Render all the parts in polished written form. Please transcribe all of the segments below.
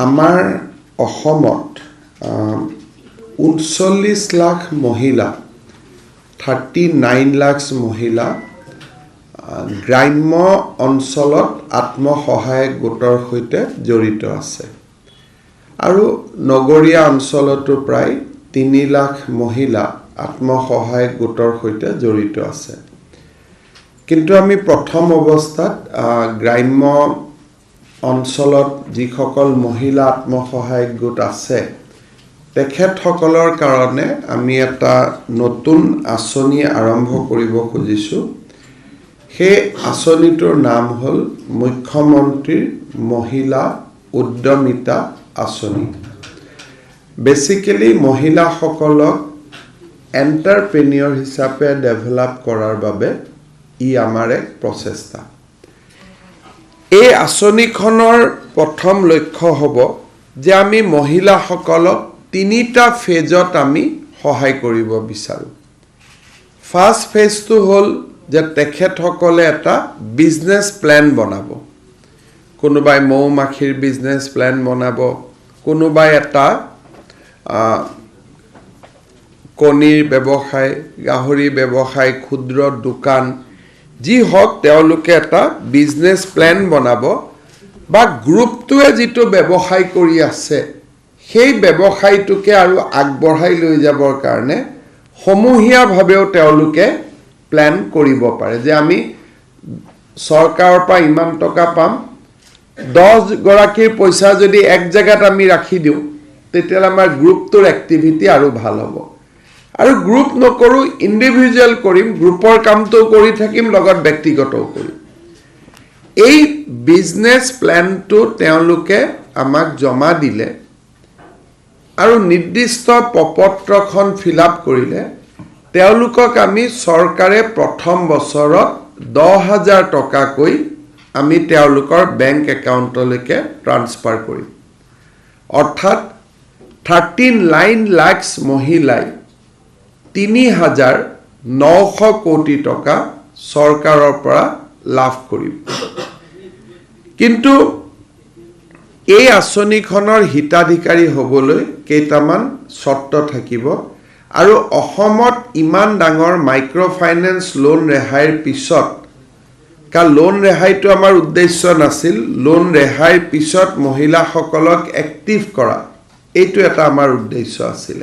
আমাৰ অসমত 39 লাখ মহিলা 39 লাখ মহিলা গ্ৰাম্য অঞ্চলত আত্মসহায়ক গোটৰ সৈতে জড়িত আছে আৰু নগৰীয়া অঞ্চলতো প্ৰায় 3 লাখ মহিলা আত্মসহায়ক গোটৰ সৈতে জড়িত আছে কিন্তু আমি প্ৰথম অৱস্থাত গ্ৰাম্য অঞ্চলত যিসকল মহিলা আত্মসহায়ক গোট আছে তেখেতসকলৰ কাৰণে আমি এটা নতুন আঁচনি আৰম্ভ কৰিব খুজিছোঁ সেই আঁচনিটোৰ নাম হ'ল মুখ্যমন্ত্ৰীৰ মহিলা উদ্যমিতা আঁচনি বেসিক্যালি মহিলাসকলক এন্টাৰপ্ৰেনিয়ৰ হিচাপে ডেভেলপ কৰাৰ বাবে ই আমাৰ এক প্ৰচেষ্টা এই আঁচনিখনৰ প্ৰথম লক্ষ্য হ'ব যে আমি মহিলাসকলক 3টা ফেজত আমি সহায় কৰিব বিচাৰো ফাৰ্স্ট ফেজটো হ'ল যে তেখেতসকলে এটা বিজনেস প্ল্যান বনাব কোনোবাই মৌমাখিৰ বিজনেস প্ল্যান বনাব কোনোবাই এটা কণীৰ ব্যৱসায় গাহৰি ব্যৱসায় ক্ষুদ্ৰ দোকান যি হক তেওঁলোকে এটা বিজনেস প্ল্যান বনাব বা গ্ৰুপটোৱে যিটো ব্যৱসায় কৰি আছে সেই ব্যৱসায়টোকে আৰু আগবঢ়াই লৈ যাবৰ কাৰণে সমূহীয়াভাৱেও তেওঁলোকে প্ল্যান কৰিব পাৰে যে আমি চৰকাৰৰ পৰা ইমান টকা পাম 10 গৰাকীৰ পইচা যদি এক জায়গাত আমি ৰাখি দিও তেতিয়া আমাৰ গ্ৰুপটোৰ এক্টিভিটি আৰু ভাল হ'ব আৰু গ্ৰুপ নকৰো ইন্ডিভিজুৱেল কৰিম গ্ৰুপৰ কামটো কৰি থাকিম লগত ব্যক্তিগতও কৰিম এই বিজনেস প্ল্যানটো তেওঁলোকে আমাক জমা দিলে আৰু নিৰ্দিষ্ট প্ৰপত্ৰখন ফিলআপ কৰিলে তেওঁলোকক আমি চৰকাৰে প্ৰথম বছৰত 10,000 টকাকৈ আমি তেওঁলোকৰ বেংক একাউণ্টলৈকে ট্ৰান্সফাৰ কৰিম অৰ্থাৎ 39 লাখ মহিলাই 3,900 কোটি টকা চৰকাৰৰ পৰা লাভ কৰিব কিন্তু এই আঁচনিখনৰ হিতাধিকাৰী হ'বলৈ কেইটামান চৰ্ত থাকিব আৰু অসমত ইমান ডাঙৰ মাইক্ৰ ফাইনেন্স লোন ৰেহাইৰ পিছত কা লোন ৰেহাইটো আমাৰ উদ্দেশ্য নাছিল লোন ৰেহাইৰ পিছত মহিলাসকলক এক্টিভ কৰা এইটো এটা আমাৰ উদ্দেশ্য আছিল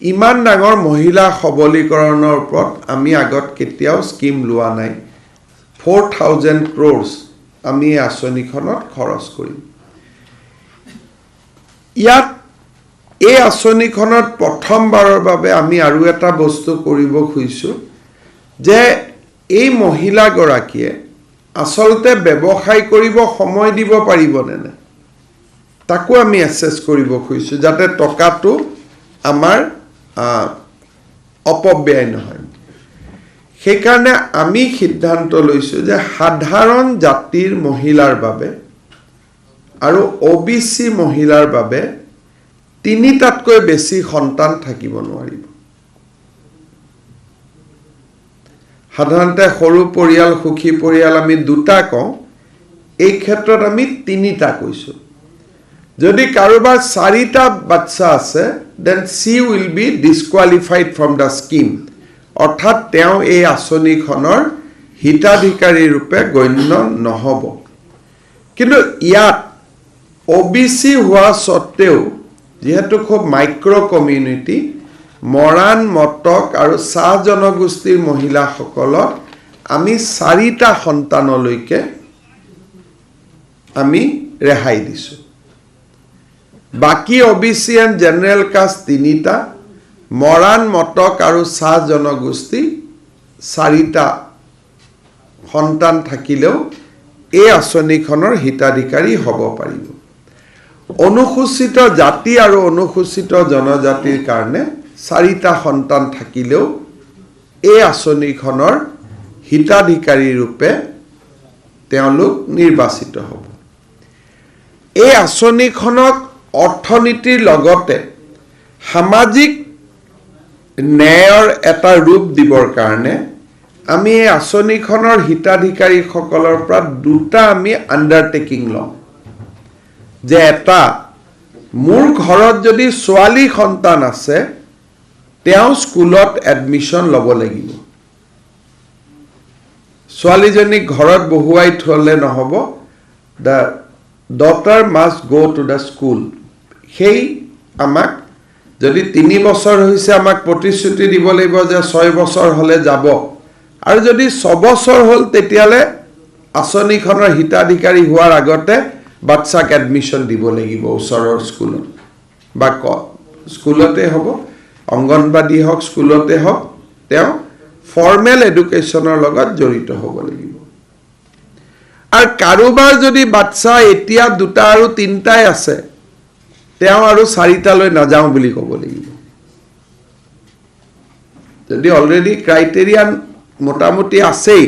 ইমান ডাঙৰ মহিলা সবলীকৰণৰ ওপৰত আমি আগত কেতিয়াও স্কিম লোৱা নাই 4,000 crores আমি আঁচনিখনত খৰচ কৰিম ইয়াত এই আঁচনিখনত প্ৰথমবাৰৰ বাবে আমি আৰু এটা বস্তু কৰিব খুজিছো যে এই মহিলা গৰাকীয়ে আসলতে ব্যৱসায় কৰিব সময় দিব পাৰিবনে না তাকো আমি এসেস কৰিব খুজিছো যাতে টকাটো আমাৰ অপব্যয় নহয় সেইকাৰণে আমি সিদ্ধান্ত লৈছো যে সাধাৰণ জাতিৰ মহিলাৰ বাবে আৰু ওবিসি মহিলাৰ বাবে 3টাতকৈ বেছি সন্তান থাকিব নোৱাৰিব সাধাৰণতে সৰু পৰিয়াল সুখী পৰিয়াল আমি 2টা কওঁ এই ক্ষেত্ৰত আমি 3টা কৈছো যদি কাৰোবাৰ 4টা বাচ্চা আছে then she will be disqualified from the scheme অৰ্থাৎ তেওঁ এই আঁচনিখনৰ হিতাধিকাৰী ৰূপে গণ্য নহব কিন্তু ইয়াত ওবিসি হোৱা সত্ত্বেও যেহেতু খুব মাইক্ৰ কমিউনিটি মৰাণ মটক আৰু চাহ জনগোষ্ঠীৰ মহিলাসকলক আমি 4টা সন্তানলৈকে আমি ৰেহাই দিছো বাকি ওবিসি এণ্ড জেনাৰেল কাষ্ট 3টা মৰাণ মটক আৰু চাহ জনগোষ্ঠী 4টা সন্তান থাকিলেও এই আঁচনিখনৰ হিতাধিকাৰী হ'ব পাৰিব অনুসূচিত জাতি আৰু অনুসূচিত জনজাতিৰ কাৰণে 4টা সন্তান থাকিলেও এই আঁচনিখনৰ হিতাধিকাৰী ৰূপে তেওঁলোক নিৰ্বাচিত হ'ব এই আঁচনিখনক অৰ্থনীতিৰ লগতে সামাজিক ন্যায়ৰ এটা ৰূপ দিবৰ কাৰণে আমি এই আঁচনিখনৰ হিতাধিকাৰীসকলৰ পৰা 2টা আমি আন্ডাৰটেকিং লম যে এটা মোৰ ঘৰত যদি ছোৱালী সন্তান আছে তেওঁ স্কুলত এডমিশ্যন ল'ব লাগিব ছোৱালীজনীক ঘৰত বহুৱাই থলে নহ'ব the daughter must go to the school সেই আমাক যদি 3 বছৰ হৈছে আমাক প্ৰতিশ্ৰুতি দিব লাগিব যে 6 বছৰ হলে যাব আৰু যদি 6 বছৰ হল তেতিয়ালে আঁচনিখনৰ হিতাধিকাৰী হোৱাৰ আগতে বাচ্চাক এডমিশ্যন দিব লাগিব ওচৰৰ স্কুলত বা স্কুলতে হ'ব অংগনবাদী হওক স্কুলতে হওক তেওঁ ফৰ্মেল এডুকেশ্যনৰ লগত জড়িত হ'ব লাগিব আৰু কাৰোবাৰ যদি বাচ্চা এতিয়া 2টা আৰু 3টাই আছে তেওঁ আৰু 4টালৈ নাযাওঁ বুলি ক'ব লাগিব যদি অলৰেডি ক্ৰাইটেৰিয়া মোটামুটি আছেই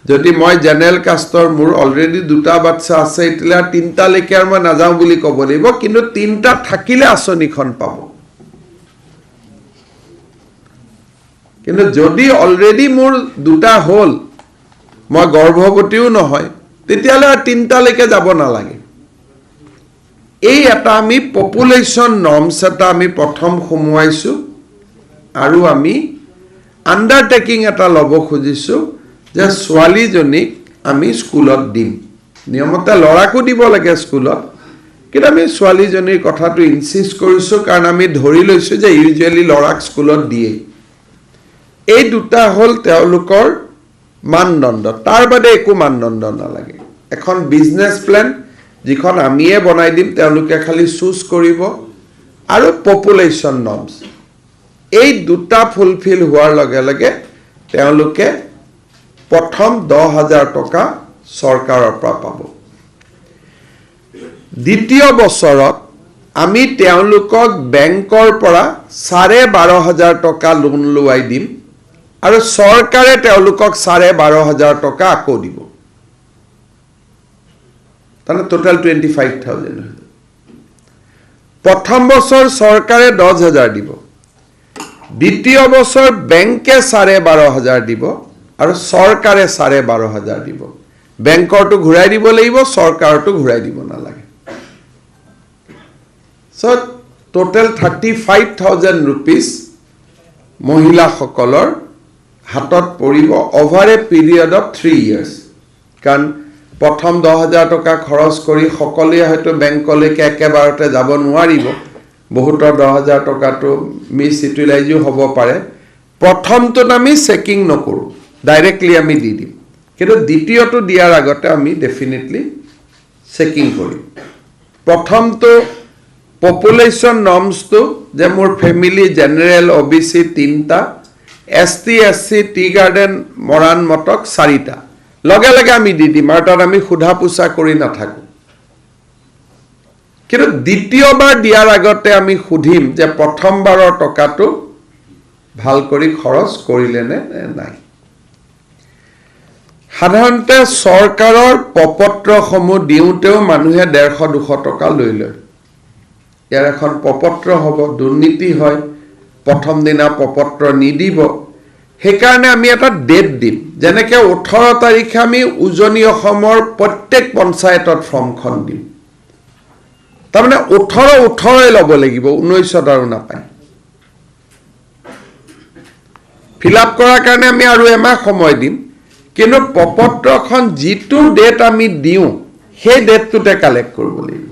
যদি মই জেনেৰেল কাষ্টৰ মোৰ অলৰেডি 2টা বাচ্চা আছে এতিয়া 3টালৈকে আৰু মই নাযাওঁ বুলি ক'ব লাগিব কিন্তু 3টা থাকিলে আঁচনিখন পাব কিন্তু যদি অলৰেডি মোৰ 2টা হ'ল মই গৰ্ভৱতীও নহয় তেতিয়ালে 3টালৈকে যাব নালাগে এই এটা আমি পপুলেশ্যন নৰ্মছ এটা আমি প্ৰথম সমুৱাইছো আৰু আমি আন্ডাৰটেকিং এটা ল'ব খুজিছো যে ছোৱালীজনীক আমি স্কুলত দিম নিয়মতে ল'ৰাকো দিব লাগে স্কুলত কিন্তু আমি ছোৱালীজনীৰ কথাটো ইনসিষ্ট কৰিছো কাৰণ আমি ধৰি লৈছো যে ইউজুৱেলি ল'ৰাক স্কুলত দিয়ে এই দুটা হল তেওঁলোকৰ মানদণ্ড তাৰ বাদে একো মানদণ্ড নালাগে এখন বিজনেস প্ল্যান যিখন আমিয়ে বনাই দিম তেওঁলোকে খালি চুজ কৰিব আৰু পপুলেশ্যন নৰ্মছ এই দুটা ফুলফিল হোৱাৰ লগে লগে তেওঁলোকে প্ৰথম 10,000 টকা চৰকাৰৰ পৰা পাব দ্বিতীয় বছৰত আমি তেওঁলোকক বেংকৰ পৰা 12,500 টকা লোন লুৱাই দিম আৰু চৰকাৰে তেওঁলোকক 12,500 টকা আকৌ দিব তানে টোটাল 25,000 প্ৰথম বছৰ চৰকাৰে 10,000 দিব দ্বিতীয় বছৰ বেংকে 12,500 দিব আৰু চৰকাৰে 12,500 দিব বেংকৰটো ঘূৰাই দিব লাগিব চৰকাৰটো ঘূৰাই দিব নালাগে সো টোটাল 35,000 rupees মহিলাসকলৰ হাতত পৰিব over A period of 3 years কাৰণ প্ৰথম 10,000 টকা খৰচ কৰি সকলোৱে হয়তো বেংকলৈকে একেবাৰতে যাব নোৱাৰিব বহুতৰ 10,000 টকাটো মিছ ইউটিলাইজও হ'ব পাৰে প্ৰথমটোত আমি চেকিং নকৰো ডাইৰেক্টলি আমি দি দিম কিন্তু দ্বিতীয়টো দিয়াৰ আগতে আমি ডেফিনেটলি চেকিং কৰিম প্ৰথমটো পপুলেশ্যন নৰ্মছটো যে মোৰ ফ্যামিলি জেনাৰেল ওবিসি 3টা ST SC tea garden Moran Matak 4টা লগে লগে আমি দি দিম আৰু তাত আমি খুধা পুছা কৰি নাথাকো কিন্তু দ্বিতীয়বাৰ দিয়াৰ আগতে আমি খুধিম যে প্ৰথমবাৰৰ টকাটো ভাল কৰি খৰচ কৰিলে নে নাই সাধাৰণতে চৰকাৰৰ প্ৰপত্ৰসমূহ দিওঁতেও মানুহে 150-200 টকা লৈ লয় ইয়াৰ এখন প্ৰপত্ৰ হ'ব দুৰ্নীতি হয় প্ৰথম দিনা প্ৰপত্ৰ নিদিব সেইকাৰণে আমি এটা ডেট দিম যেনেকৈ 18 তাৰিখে আমি উজনি অসমৰ প্ৰত্যেক পঞ্চায়তত ফৰ্মখন দিম তাৰমানে 18 ল'ব লাগিব 19 আৰু নাপায় ফিলআপ কৰাৰ কাৰণে আমি আৰু এমাহ সময় দিম কিন্তু প্ৰপত্ৰখন যিটো ডেট আমি দিওঁ সেই ডেটটোতে কালেক্ট কৰিব লাগিব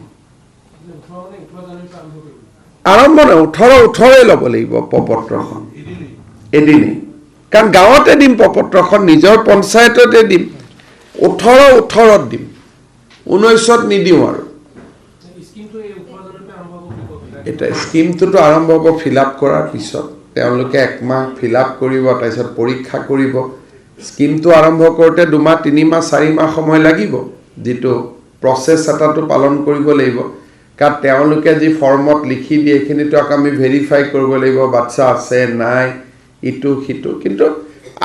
আৰম্ভ 18 ল'ব লাগিব প্ৰপত্ৰখন এদিনে কাৰণ গাঁৱতে দিম প্ৰপত্ৰখন নিজৰ পঞ্চায়ততে দিম 18 দিম 19 নিদিওঁ আৰু এটা স্কিমটো আৰম্ভ হ'ব ফিলআপ কৰাৰ পিছত তেওঁলোকে একমাহ ফিলআপ কৰিব তাৰপিছত পৰীক্ষা কৰিব স্কিমটো আৰম্ভ কৰোঁতে 2 মাহ 3 মাহ 4 মাহ সময় লাগিব যেটো প্ৰসেস এটাটো পালন কৰিব লাগিব কাৰণ তেওঁলোকে যি ফৰ্মত লিখি দিয়ে এইখিনিটো আমি ভেৰিফাই কৰিব লাগিব বাচ্চা আছে নাই ইটো হিটো কিন্তু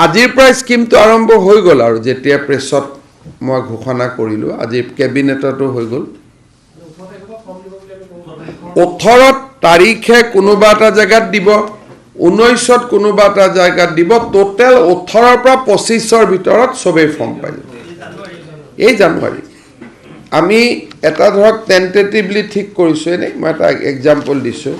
আজিৰ পৰা স্কিমটো আৰম্ভ হৈ গ'ল আৰু যেতিয়া প্ৰেছত মই ঘোষণা কৰিলো আজি কেবিনেটতো হৈ গ'ল 18 তাৰিখে কোনোবা এটা জায়গাত দিব 19 কোনোবা এটা জায়গাত দিব টোটাল 18 পৰা 25 ভিতৰত সবে ফৰ্ম পাই যাব এই জানুৱাৰী আমি এটা ধৰক টেণ্টেটিভলি ঠিক কৰিছোঁ এনেই মই এটা এক্সাম্পল দিছোঁ